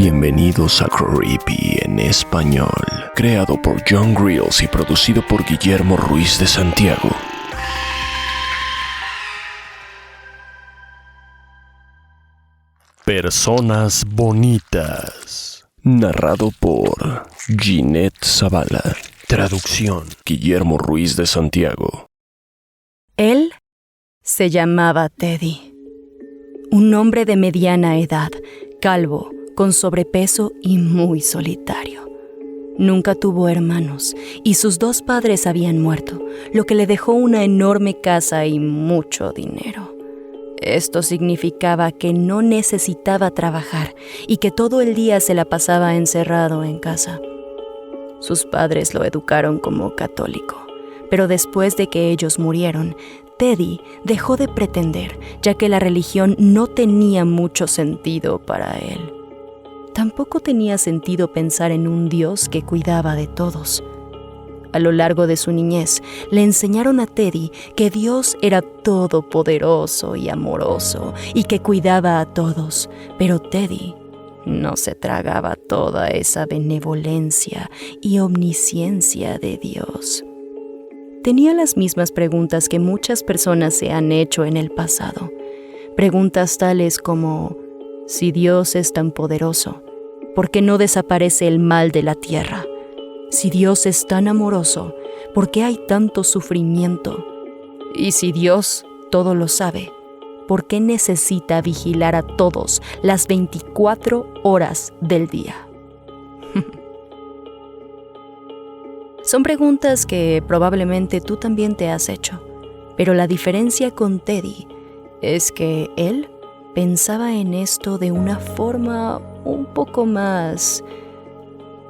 Bienvenidos a Creepy en español, creado por John Grills y producido por Guillermo Ruiz de Santiago. Personas bonitas. Narrado por Ginette Zavala. Traducción: Guillermo Ruiz de Santiago. Él se llamaba Teddy. Un hombre de mediana edad, calvo, con sobrepeso y muy solitario. Nunca tuvo hermanos y sus dos padres habían muerto, lo que le dejó una enorme casa y mucho dinero. Esto significaba que no necesitaba trabajar y que todo el día se la pasaba encerrado en casa. Sus padres lo educaron como católico, pero después de que ellos murieron, Teddy dejó de pretender, ya que la religión no tenía mucho sentido para él. Tampoco tenía sentido pensar en un Dios que cuidaba de todos. A lo largo de su niñez, le enseñaron a Teddy que Dios era todopoderoso y amoroso y que cuidaba a todos, pero Teddy no se tragaba toda esa benevolencia y omnisciencia de Dios. Tenía las mismas preguntas que muchas personas se han hecho en el pasado. Preguntas tales como: si Dios es tan poderoso, ¿por qué no desaparece el mal de la tierra? Si Dios es tan amoroso, ¿por qué hay tanto sufrimiento? Y si Dios todo lo sabe, ¿por qué necesita vigilar a todos las 24 horas del día? Son preguntas que probablemente tú también te has hecho, pero la diferencia con Teddy es que él pensaba en esto de una forma un poco más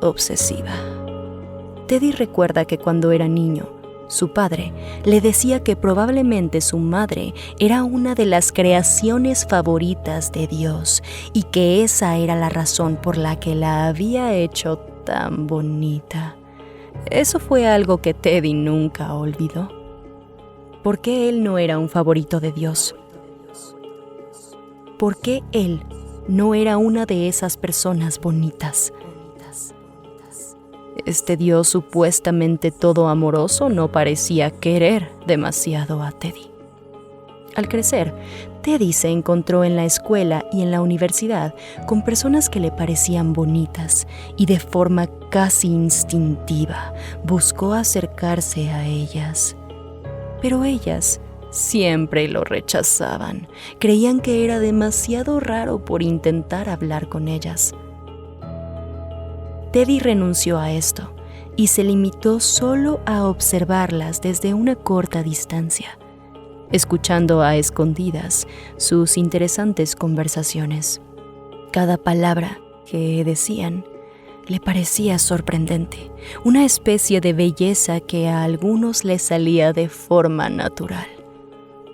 obsesiva. Teddy recuerda que cuando era niño, su padre le decía que probablemente su madre era una de las creaciones favoritas de Dios y que esa era la razón por la que la había hecho tan bonita. Eso fue algo que Teddy nunca olvidó. ¿Por qué él no era un favorito de Dios? ¿Por qué él no era una de esas personas bonitas? Este Dios supuestamente todo amoroso no parecía querer demasiado a Teddy. Al crecer, Teddy se encontró en la escuela y en la universidad con personas que le parecían bonitas y de forma casi instintiva buscó acercarse a ellas. Pero ellas siempre lo rechazaban. Creían que era demasiado raro por intentar hablar con ellas. Teddy renunció a esto y se limitó solo a observarlas desde una corta distancia, escuchando a escondidas sus interesantes conversaciones. Cada palabra que decían le parecía sorprendente, una especie de belleza que a algunos les salía de forma natural.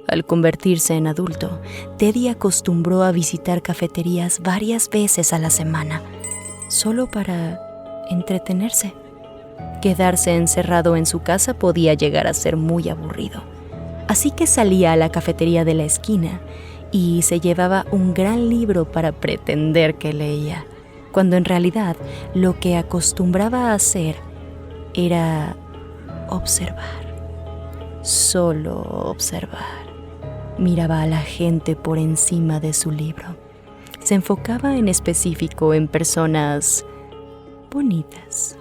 Al convertirse en adulto, Teddy acostumbró a visitar cafeterías varias veces a la semana, solo para entretenerse. Quedarse encerrado en su casa podía llegar a ser muy aburrido. Así que salía a la cafetería de la esquina y se llevaba un gran libro para pretender que leía, cuando en realidad lo que acostumbraba a hacer era observar, solo observar. Miraba a la gente por encima de su libro. Se enfocaba en específico en personas bonitas.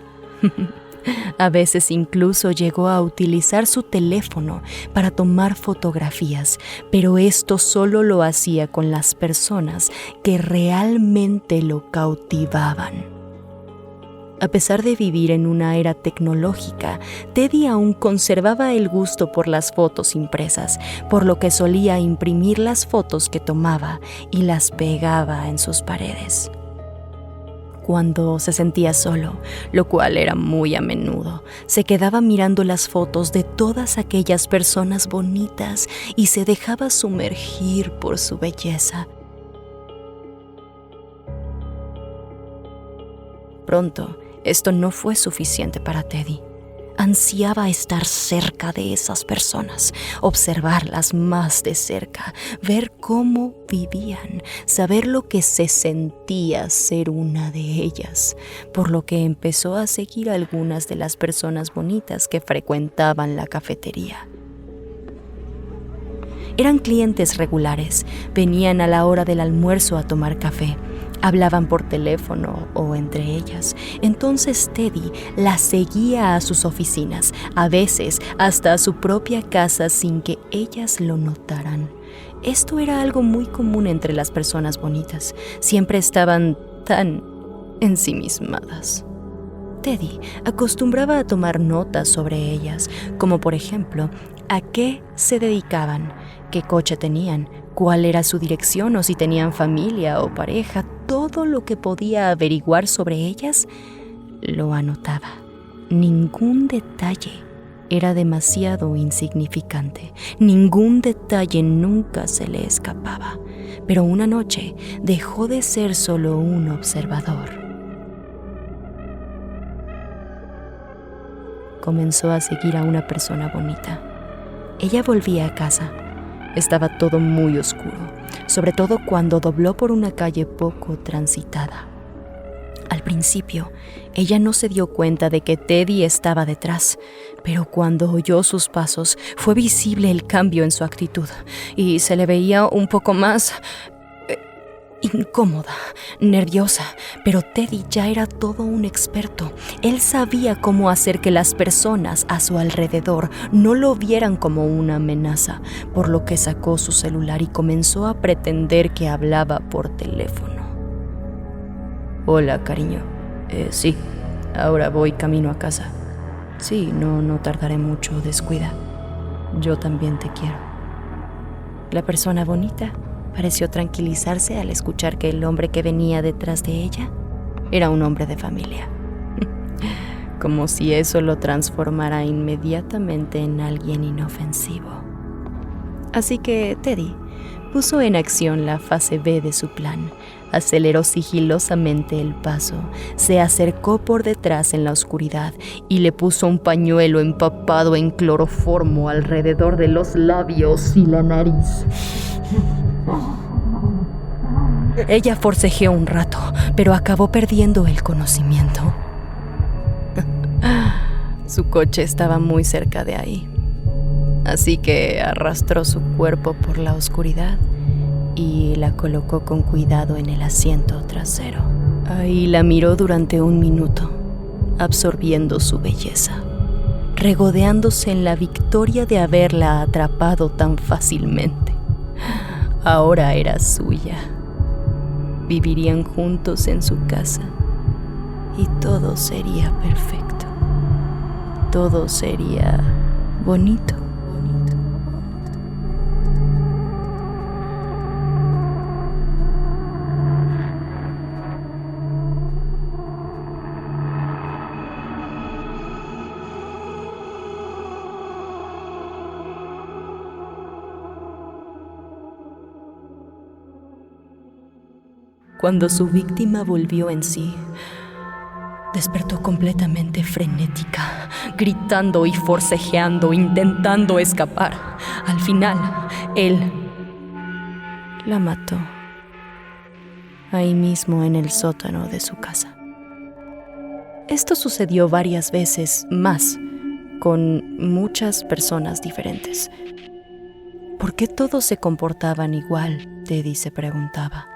A veces incluso llegó a utilizar su teléfono para tomar fotografías, pero esto solo lo hacía con las personas que realmente lo cautivaban. A pesar de vivir en una era tecnológica, Teddy aún conservaba el gusto por las fotos impresas, por lo que solía imprimir las fotos que tomaba y las pegaba en sus paredes. Cuando se sentía solo, lo cual era muy a menudo, se quedaba mirando las fotos de todas aquellas personas bonitas y se dejaba sumergir por su belleza. Pronto, esto no fue suficiente para Teddy. ansiaba estar cerca de esas personas, observarlas más de cerca, ver cómo vivían, saber lo que se sentía ser una de ellas, por lo que empezó a seguir a algunas de las personas bonitas que frecuentaban la cafetería. Eran clientes regulares, venían a la hora del almuerzo a tomar café, hablaban por teléfono o entre ellas. Entonces Teddy las seguía a sus oficinas, a veces hasta a su propia casa sin que ellas lo notaran. Esto era algo muy común entre las personas bonitas, siempre estaban tan ensimismadas. Teddy acostumbraba a tomar notas sobre ellas, como por ejemplo, a qué se dedicaban, qué coche tenían, cuál era su dirección o si tenían familia o pareja. Todo lo que podía averiguar sobre ellas lo anotaba. Ningún detalle era demasiado insignificante. Ningún detalle nunca se le escapaba. Pero una noche dejó de ser solo un observador. Comenzó a seguir a una persona bonita. Ella volvía a casa. Estaba todo muy oscuro, sobre todo cuando dobló por una calle poco transitada. Al principio, ella no se dio cuenta de que Teddy estaba detrás, pero cuando oyó sus pasos, fue visible el cambio en su actitud y se le veía un poco más incómoda, nerviosa, pero Teddy ya era todo un experto. Él sabía cómo hacer que las personas a su alrededor no lo vieran como una amenaza, por lo que sacó su celular y comenzó a pretender que hablaba por teléfono. Hola, cariño. Sí, ahora voy camino a casa. Sí, no tardaré mucho, descuida. Yo también te quiero. La persona bonita pareció tranquilizarse al escuchar que el hombre que venía detrás de ella era un hombre de familia. Como si eso lo transformara inmediatamente en alguien inofensivo. Así que Teddy puso en acción la fase B de su plan. Aceleró sigilosamente el paso, se acercó por detrás en la oscuridad y le puso un pañuelo empapado en cloroformo alrededor de los labios y la nariz. Ella forcejeó un rato, pero acabó perdiendo el conocimiento. Su coche estaba muy cerca de ahí, así que arrastró su cuerpo por la oscuridad y la colocó con cuidado en el asiento trasero. Ahí la miró durante un minuto, absorbiendo su belleza, regodeándose en la victoria de haberla atrapado tan fácilmente. Ahora era suya. Vivirían juntos en su casa y todo sería perfecto. Todo sería bonito. Cuando su víctima volvió en sí, despertó completamente frenética, gritando y forcejeando, intentando escapar. Al final, él la mató, ahí mismo en el sótano de su casa. Esto sucedió varias veces más, con muchas personas diferentes. ¿Por qué todos se comportaban igual?, Teddy se preguntaba.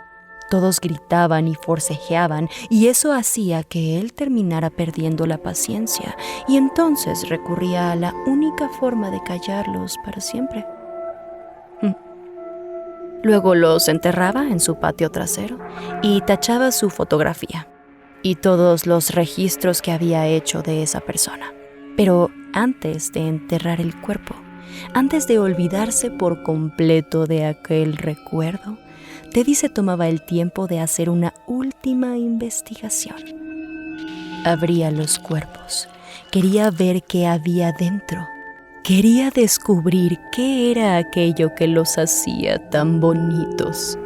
Todos gritaban y forcejeaban, y eso hacía que él terminara perdiendo la paciencia, y entonces recurría a la única forma de callarlos para siempre. Luego los enterraba en su patio trasero y tachaba su fotografía y todos los registros que había hecho de esa persona. Pero antes de enterrar el cuerpo, antes de olvidarse por completo de aquel recuerdo, Teddy se tomaba el tiempo de hacer una última investigación. Abría los cuerpos. Quería ver qué había dentro. Quería descubrir qué era aquello que los hacía tan bonitos.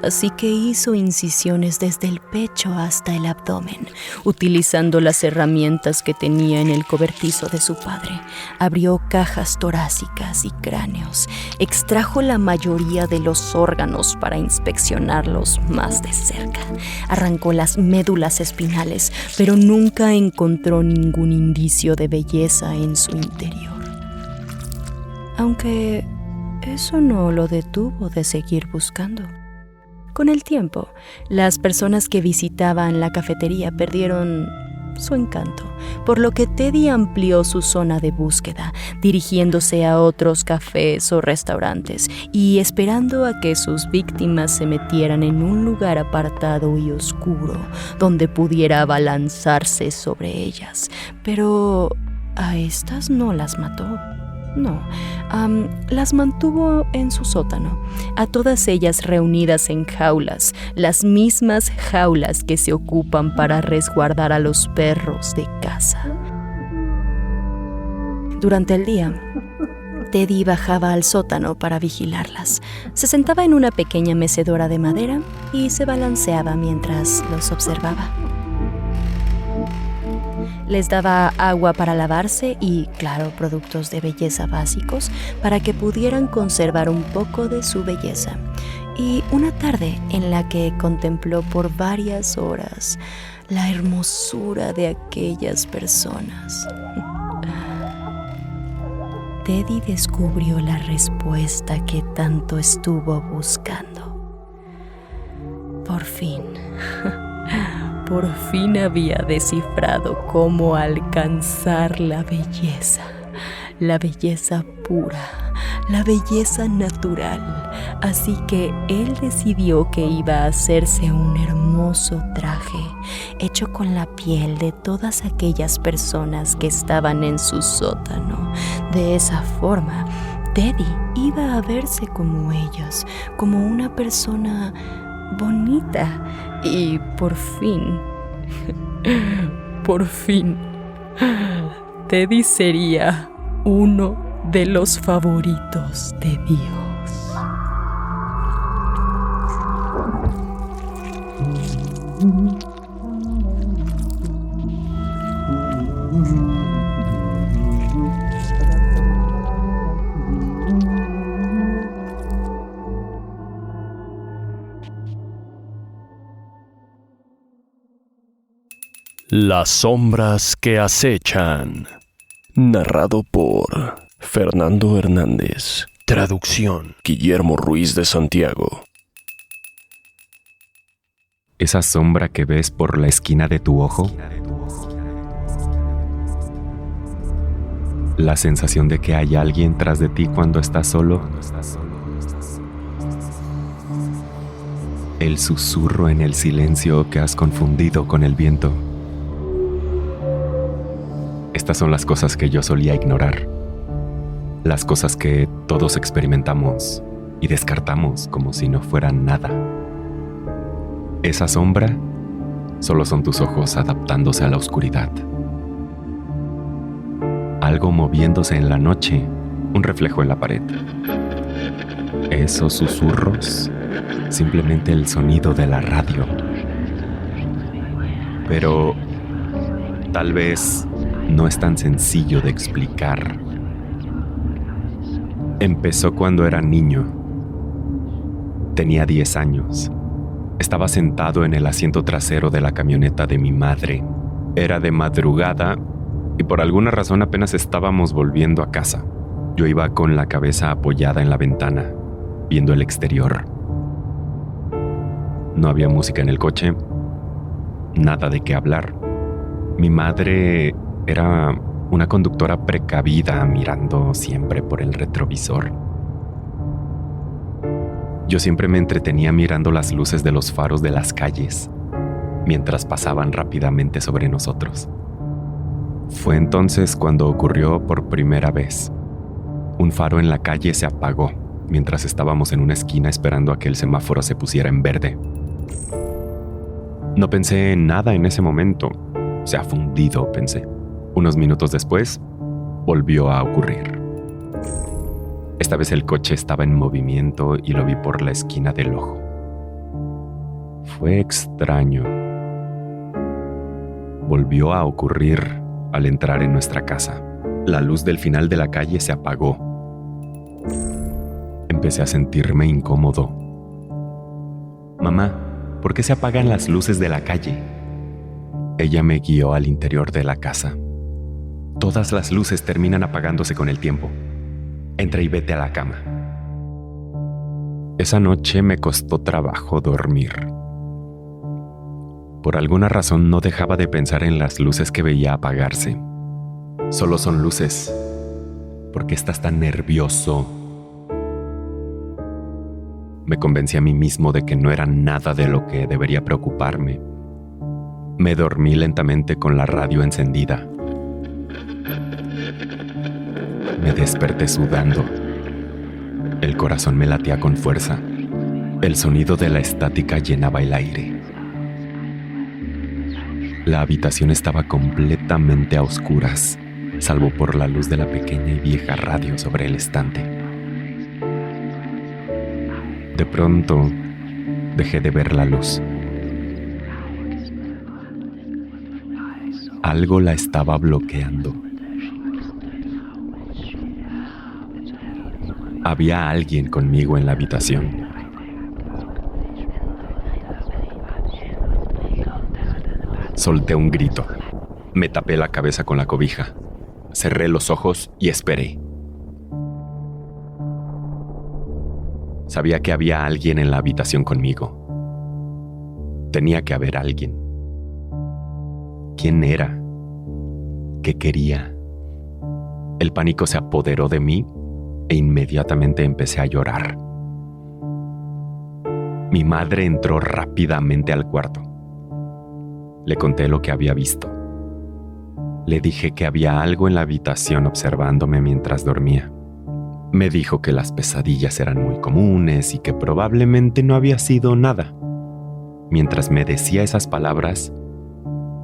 Así que hizo incisiones desde el pecho hasta el abdomen, utilizando las herramientas que tenía en el cobertizo de su padre. Abrió cajas torácicas y cráneos, extrajo la mayoría de los órganos para inspeccionarlos más de cerca. Arrancó las médulas espinales, pero nunca encontró ningún indicio de belleza en su interior. Aunque eso no lo detuvo de seguir buscando. Con el tiempo, las personas que visitaban la cafetería perdieron su encanto, por lo que Teddy amplió su zona de búsqueda, dirigiéndose a otros cafés o restaurantes y esperando a que sus víctimas se metieran en un lugar apartado y oscuro, donde pudiera abalanzarse sobre ellas. Pero a estas no las mató. No, las mantuvo en su sótano, a todas ellas reunidas en jaulas, las mismas jaulas que se ocupan para resguardar a los perros de caza. Durante el día, Teddy bajaba al sótano para vigilarlas. Se sentaba en una pequeña mecedora de madera y se balanceaba mientras los observaba. Les daba agua para lavarse y, claro, productos de belleza básicos para que pudieran conservar un poco de su belleza. Y una tarde en la que contempló por varias horas la hermosura de aquellas personas, Teddy descubrió la respuesta que tanto estuvo buscando. Por fin había descifrado cómo alcanzar la belleza pura, la belleza natural. Así que él decidió que iba a hacerse un hermoso traje hecho con la piel de todas aquellas personas que estaban en su sótano. De esa forma, Teddy iba a verse como ellas, como una persona bonita. Y por fin, Teddy sería uno de los favoritos de Dios. Las sombras que acechan. Narrado por Fernando Hernández. Traducción: Guillermo Ruiz de Santiago. ¿Esa sombra que ves por la esquina de tu ojo? La sensación de que hay alguien tras de ti cuando estás solo. El susurro en el silencio que has confundido con el viento. Estas son las cosas que yo solía ignorar. Las cosas que todos experimentamos y descartamos como si no fueran nada. Esa sombra solo son tus ojos adaptándose a la oscuridad. Algo moviéndose en la noche, un reflejo en la pared. Esos susurros, simplemente el sonido de la radio. Pero tal vez no es tan sencillo de explicar. Empezó cuando era niño. Tenía 10 años. Estaba sentado en el asiento trasero de la camioneta de mi madre. Era de madrugada y por alguna razón apenas estábamos volviendo a casa. Yo iba con la cabeza apoyada en la ventana, viendo el exterior. No había música en el coche, nada de qué hablar. Mi madre era una conductora precavida, mirando siempre por el retrovisor. Yo siempre me entretenía mirando las luces de los faros de las calles, mientras pasaban rápidamente sobre nosotros. Fue entonces cuando ocurrió por primera vez. Un faro en la calle se apagó, mientras estábamos en una esquina esperando a que el semáforo se pusiera en verde. No pensé en nada en ese momento. Se ha fundido, pensé. Unos minutos después, volvió a ocurrir. Esta vez el coche estaba en movimiento y lo vi por la esquina del ojo. Fue extraño. Volvió a ocurrir al entrar en nuestra casa. La luz del final de la calle se apagó. Empecé a sentirme incómodo. Mamá, ¿por qué se apagan las luces de la calle? Ella me guió al interior de la casa. Todas las luces terminan apagándose con el tiempo. Entra y vete a la cama. Esa noche me costó trabajo dormir. Por alguna razón no dejaba de pensar en las luces que veía apagarse. Solo son luces. ¿Por qué estás tan nervioso? Me convencí a mí mismo de que no era nada de lo que debería preocuparme. Me dormí lentamente con la radio encendida. Me desperté sudando. El corazón me latía con fuerza. El sonido de la estática llenaba el aire. La habitación estaba completamente a oscuras, salvo por la luz de la pequeña y vieja radio sobre el estante. De pronto, dejé de ver la luz. Algo la estaba bloqueando. Había alguien conmigo en la habitación. Solté un grito. Me tapé la cabeza con la cobija. Cerré los ojos y esperé. Sabía que había alguien en la habitación conmigo. Tenía que haber alguien. ¿Quién era? ¿Qué quería? El pánico se apoderó de mí e inmediatamente empecé a llorar. Mi madre entró rápidamente al cuarto. Le conté lo que había visto. Le dije que había algo en la habitación observándome mientras dormía. Me dijo que las pesadillas eran muy comunes y que probablemente no había sido nada. Mientras me decía esas palabras,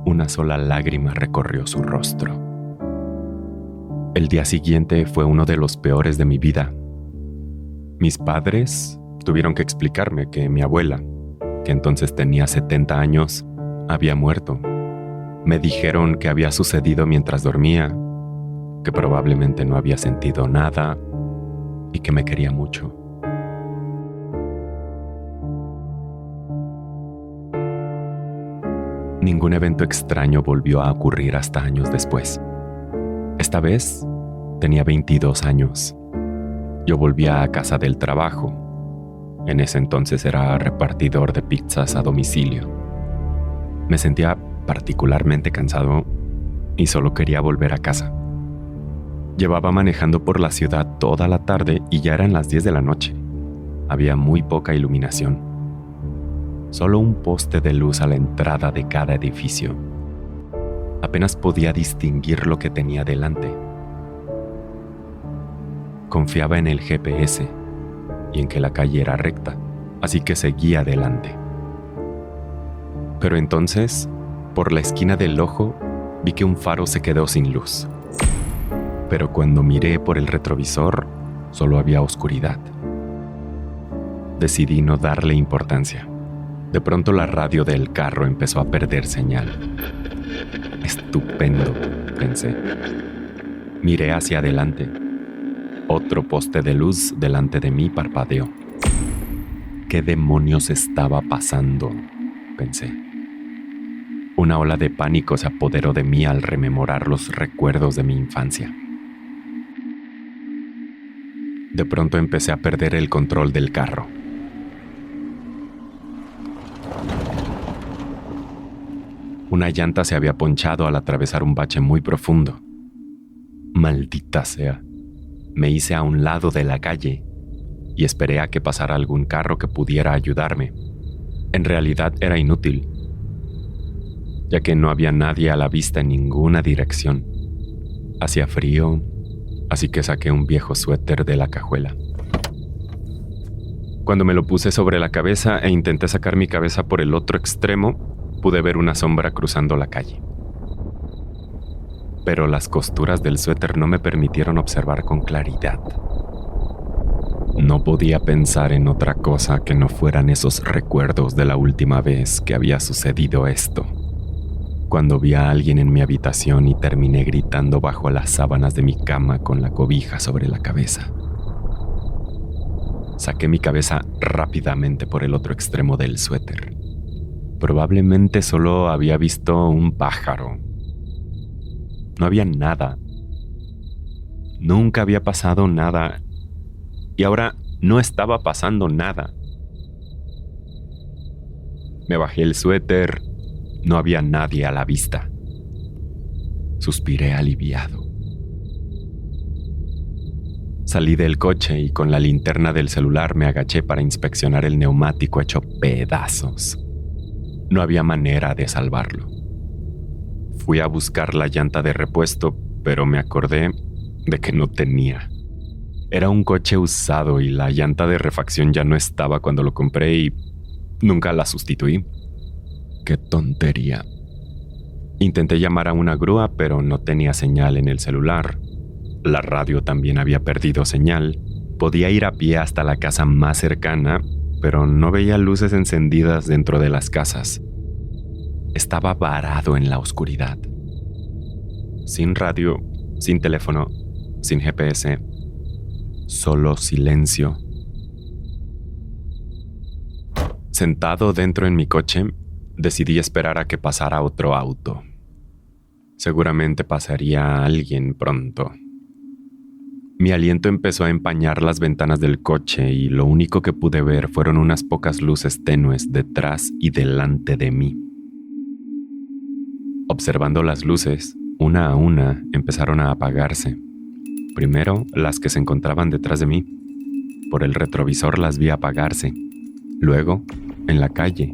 una sola lágrima recorrió su rostro. El día siguiente fue uno de los peores de mi vida. Mis padres tuvieron que explicarme que mi abuela, que entonces tenía 70 años, había muerto. Me dijeron que había sucedido mientras dormía, que probablemente no había sentido nada y que me quería mucho. Ningún evento extraño volvió a ocurrir hasta años después. Esta vez tenía 22 años. Yo volvía a casa del trabajo. En ese entonces era repartidor de pizzas a domicilio. Me sentía particularmente cansado y solo quería volver a casa. Llevaba manejando por la ciudad toda la tarde y ya eran las 10 de la noche. Había muy poca iluminación. Solo un poste de luz a la entrada de cada edificio. Apenas podía distinguir lo que tenía delante. Confiaba en el GPS y en que la calle era recta, así que seguía adelante. Pero entonces, por la esquina del ojo, vi que un faro se quedó sin luz. Pero cuando miré por el retrovisor, solo había oscuridad. Decidí no darle importancia. De pronto la radio del carro empezó a perder señal. Estupendo, pensé. Miré hacia adelante. Otro poste de luz delante de mí parpadeó. ¿Qué demonios estaba pasando?, pensé. Una ola de pánico se apoderó de mí al rememorar los recuerdos de mi infancia. De pronto empecé a perder el control del carro. Una llanta se había ponchado al atravesar un bache muy profundo. Maldita sea. Me hice a un lado de la calle y esperé a que pasara algún carro que pudiera ayudarme. En realidad era inútil, ya que no había nadie a la vista en ninguna dirección. Hacía frío, así que saqué un viejo suéter de la cajuela. Cuando me lo puse sobre la cabeza e intenté sacar mi cabeza por el otro extremo, pude ver una sombra cruzando la calle. Pero las costuras del suéter no me permitieron observar con claridad. No podía pensar en otra cosa que no fueran esos recuerdos de la última vez que había sucedido esto, cuando vi a alguien en mi habitación y terminé gritando bajo las sábanas de mi cama con la cobija sobre la cabeza. Saqué mi cabeza rápidamente por el otro extremo del suéter. Probablemente solo había visto un pájaro. No había nada. Nunca había pasado nada. Y ahora no estaba pasando nada. Me bajé el suéter. No había nadie a la vista. Suspiré aliviado. Salí del coche y con la linterna del celular me agaché para inspeccionar el neumático hecho pedazos. No había manera de salvarlo. Fui a buscar la llanta de repuesto, pero me acordé de que no tenía. Era un coche usado y la llanta de refacción ya no estaba cuando lo compré y nunca la sustituí. ¡Qué tontería! Intenté llamar a una grúa, pero no tenía señal en el celular. La radio también había perdido señal. Podía ir a pie hasta la casa más cercana, pero no veía luces encendidas dentro de las casas. Estaba varado en la oscuridad. Sin radio, sin teléfono, sin GPS, solo silencio. Sentado dentro en mi coche, decidí esperar a que pasara otro auto. Seguramente pasaría alguien pronto. Mi aliento empezó a empañar las ventanas del coche y lo único que pude ver fueron unas pocas luces tenues detrás y delante de mí. Observando las luces, una a una empezaron a apagarse. Primero, las que se encontraban detrás de mí. Por el retrovisor las vi apagarse. Luego, en la calle,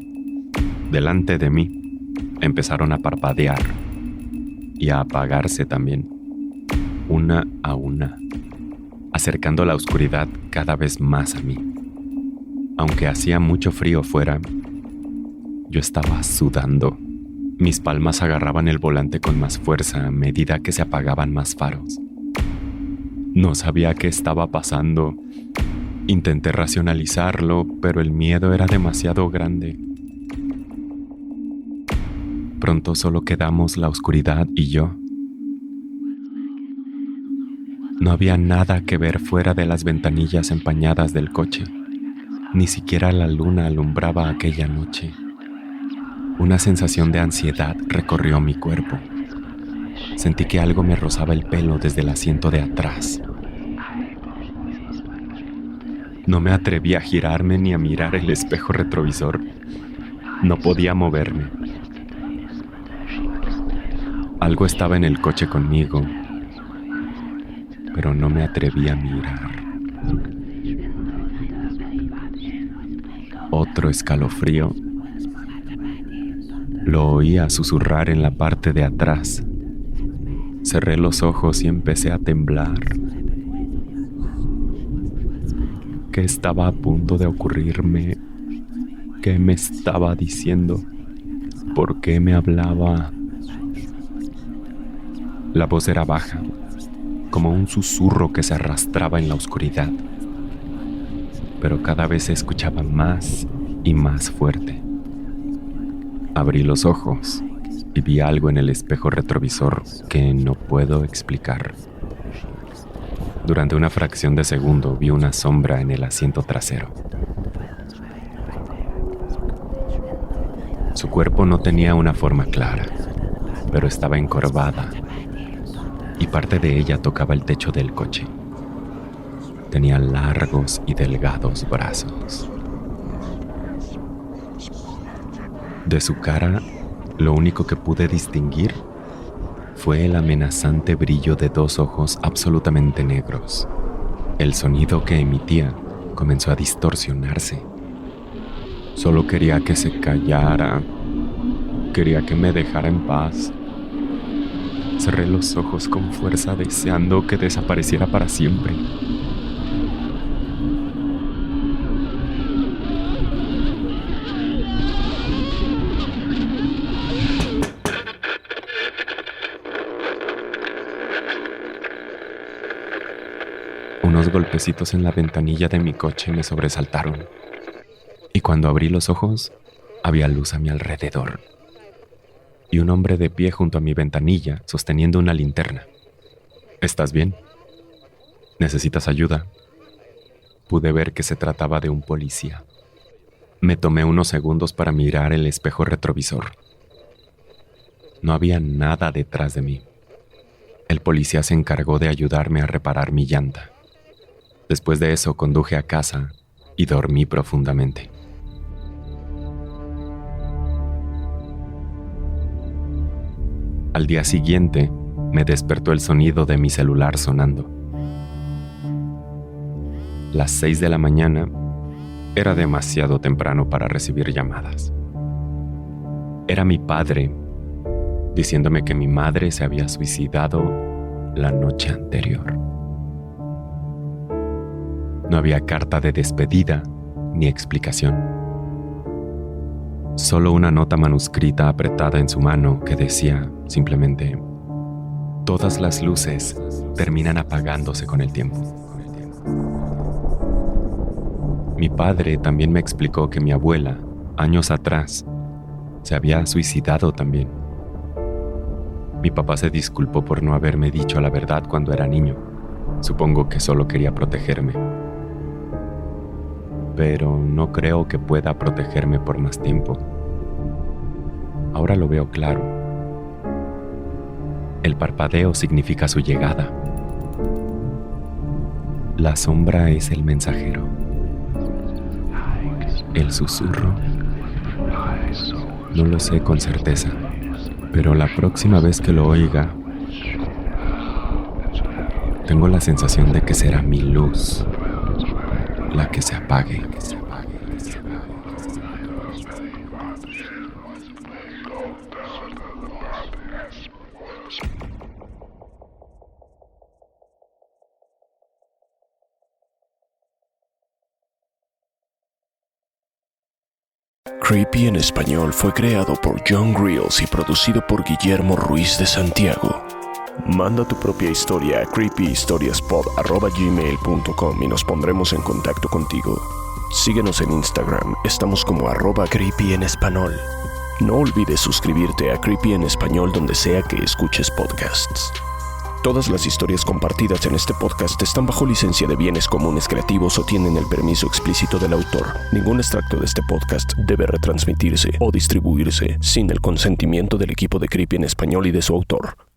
delante de mí, empezaron a parpadear y a apagarse también, una a una, acercando la oscuridad cada vez más a mí. Aunque hacía mucho frío fuera, yo estaba sudando. Mis palmas agarraban el volante con más fuerza a medida que se apagaban más faros. No sabía qué estaba pasando. Intenté racionalizarlo, pero el miedo era demasiado grande. Pronto solo quedamos la oscuridad y yo. No había nada que ver fuera de las ventanillas empañadas del coche. Ni siquiera la luna alumbraba aquella noche. Una sensación de ansiedad recorrió mi cuerpo. Sentí que algo me rozaba el pelo desde el asiento de atrás. No me atreví a girarme ni a mirar el espejo retrovisor. No podía moverme. Algo estaba en el coche conmigo, pero no me atreví a mirar. Otro escalofrío. Lo oía susurrar en la parte de atrás. Cerré los ojos y empecé a temblar. ¿Qué estaba a punto de ocurrirme? ¿Qué me estaba diciendo? ¿Por qué me hablaba? La voz era baja, como un susurro que se arrastraba en la oscuridad, pero cada vez se escuchaba más y más fuerte. Abrí los ojos y vi algo en el espejo retrovisor que no puedo explicar. Durante una fracción de segundo vi una sombra en el asiento trasero. Su cuerpo no tenía una forma clara, pero estaba encorvada y parte de ella tocaba el techo del coche. Tenía largos y delgados brazos. De su cara, lo único que pude distinguir fue el amenazante brillo de dos ojos absolutamente negros. El sonido que emitía comenzó a distorsionarse. Solo quería que se callara. Quería que me dejara en paz. Cerré los ojos con fuerza deseando que desapareciera para siempre. Unos golpecitos en la ventanilla de mi coche me sobresaltaron. Y cuando abrí los ojos, había luz a mi alrededor. Y un hombre de pie junto a mi ventanilla, sosteniendo una linterna. ¿Estás bien? ¿Necesitas ayuda? Pude ver que se trataba de un policía. Me tomé unos segundos para mirar el espejo retrovisor. No había nada detrás de mí. El policía se encargó de ayudarme a reparar mi llanta. Después de eso conduje a casa y dormí profundamente. Al día siguiente, me despertó el sonido de mi celular sonando. Las 6 de la mañana era demasiado temprano para recibir llamadas. Era mi padre diciéndome que mi madre se había suicidado la noche anterior. No había carta de despedida ni explicación. Solo una nota manuscrita apretada en su mano que decía simplemente: todas las luces terminan apagándose con el tiempo. Mi padre también me explicó que mi abuela, años atrás, se había suicidado también. Mi papá se disculpó por no haberme dicho la verdad cuando era niño. Supongo que solo quería protegerme. Pero no creo que pueda protegerme por más tiempo. Ahora lo veo claro. El parpadeo significa su llegada. La sombra es el mensajero. El susurro, no lo sé con certeza, pero la próxima vez que lo oiga, tengo la sensación de que será mi luz la que se apague. Creepy en español fue creado por John Grills y producido por Guillermo Ruiz de Santiago. Manda tu propia historia a creepyhistoriaspod@gmail.com y nos pondremos en contacto contigo. Síguenos en Instagram, estamos como @creepy en español. No olvides suscribirte a Creepy en español donde sea que escuches podcasts. Todas las historias compartidas en este podcast están bajo licencia de bienes comunes creativos o tienen el permiso explícito del autor. Ningún extracto de este podcast debe retransmitirse o distribuirse sin el consentimiento del equipo de Creepy en español y de su autor.